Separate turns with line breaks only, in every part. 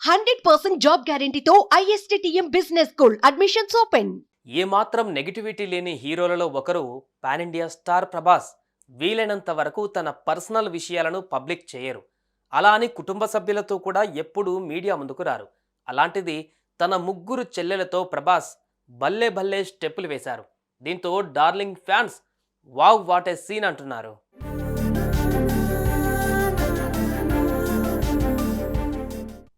100% job గ్యారంటీతో ISTTM business school admissions open.
ఏమాత్రం negativity లేని హీరోలలో ఒకరు పాన్ ఇండియా స్టార్ ప్రభాస్. వీలైనంత వరకు తన పర్సనల్ విషయాలను పబ్లిక్ చేయరు. అలా అని కుటుంబ సభ్యులతో కూడా ఎప్పుడూ మీడియా ముందుకు రారు. అలాంటిది తన ముగ్గురు చెల్లెలతో ప్రభాస్ భల్లే భల్లే స్టెప్పులు వేశారు. దీంతో darling fans wow what a scene అంటున్నారు.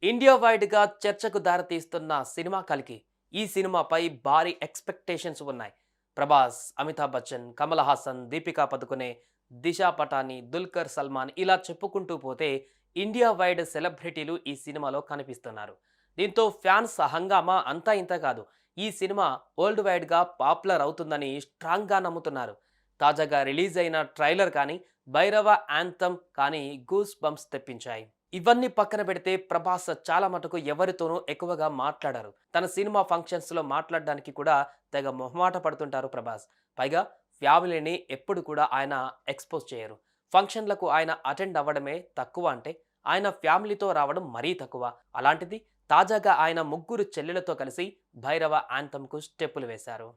ఇండియా వైడ్గా చర్చకు దారితీస్తున్న సినిమా కలికి. ఈ సినిమాపై భారీ ఎక్స్పెక్టేషన్స్ ఉన్నాయి. ప్రభాస్, అమితాబ్ బచ్చన్, కమల్ హాసన్, దీపికా పదుకునే, దిశా పటాని, దుల్కర్ సల్మాన్ ఇలా చెప్పుకుంటూ పోతే ఇండియా వైడ్ సెలబ్రిటీలు ఈ సినిమాలో కనిపిస్తున్నారు. దీంతో ఫ్యాన్స్ హంగామా అంతా ఇంత కాదు. ఈ సినిమా వరల్డ్ వైడ్గా పాపులర్ అవుతుందని స్ట్రాంగ్గా నమ్ముతున్నారు. తాజాగా రిలీజ్ అయిన ట్రైలర్ కానీ, భైరవ యాంథమ్ కానీ గూస్ బంప్స్ తెప్పించాయి. ఇవన్నీ పక్కన పెడితే ప్రభాస్ చాలా మటుకు ఎవరితోనూ ఎక్కువగా మాట్లాడారు. తన సినిమా ఫంక్షన్స్లో మాట్లాడడానికి కూడా తెగ మొహమాట పడుతుంటారు ప్రభాస్. పైగా ఫ్యామిలీని ఎప్పుడు కూడా ఆయన ఎక్స్పోజ్ చేయరు. ఫంక్షన్లకు ఆయన అటెండ్ అవ్వడమే తక్కువ అంటే ఆయన ఫ్యామిలీతో రావడం మరీ తక్కువ. అలాంటిది తాజాగా ఆయన ముగ్గురు చెల్లెలతో కలిసి భైరవ యాంథమ్కు స్టెప్పులు వేశారు.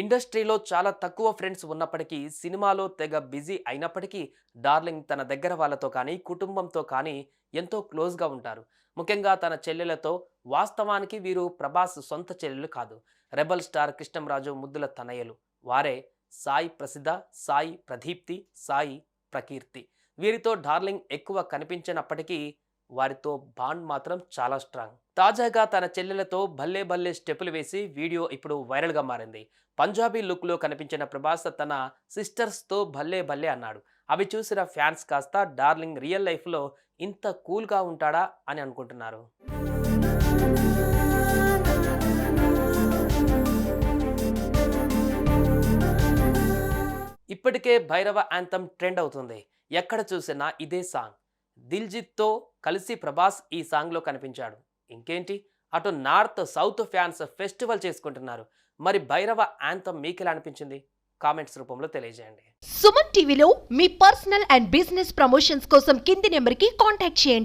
ఇండస్ట్రీలో చాలా తక్కువ ఫ్రెండ్స్ ఉన్నప్పటికీ, సినిమాలో తెగ బిజీ అయినప్పటికీ డార్లింగ్ తన దగ్గర వాళ్ళతో కానీ, కుటుంబంతో కానీ ఎంతో క్లోజ్గా ఉంటారు. ముఖ్యంగా తన చెల్లెలతో. వాస్తవానికి వీరు ప్రభాస్ సొంత చెల్లెలు కాదు. రెబల్ స్టార్ కృష్ణంరాజు ముద్దుల తనయ్యలు. వారే సాయి ప్రసిద్ధ, సాయి ప్రదీప్తి, సాయి ప్రకీర్తి. వీరితో డార్లింగ్ ఎక్కువ కనిపించినప్పటికీ వారితో బాండ్ మాత్రం చాలా స్ట్రాంగ్. తాజాగా తన చెల్లెలతో భల్లే భల్లే స్టెప్పులు వేసి వీడియో ఇప్పుడు వైరల్గా మారింది. పంజాబీ లుక్లో కనిపించిన ప్రభాస్ తన సిస్టర్స్తో భల్లే భల్లే అన్నాడు. అవి చూసిన ఫ్యాన్స్ కాస్త డార్లింగ్ రియల్ లైఫ్లో ఇంత కూల్గా ఉంటాడా అని అనుకుంటున్నారు. ఇప్పటికే భైరవ యాంథమ్ ట్రెండ్ అవుతుంది. ఎక్కడ చూసినా ఇదే సాంగ్. దిల్జిత్తో కలిసి ప్రభాస్ ఈ సాంగ్లో కనిపించాడు. ఇంకేంటి, అటు నార్త్ సౌత్ ఫ్యాన్స్ ఫెస్టివల్ చేసుకుంటున్నారు. మరి భైరవ యాంథమ్ మీకెలా అనిపించింది? కామెంట్స్ రూపంలో తెలియజేయండి.
సుమన్ టీవీలో మీ పర్సనల్ అండ్ బిజినెస్ ప్రమోషన్స్ కోసం కింది నెంబర్కి కాంటాక్ట్ చేయండి.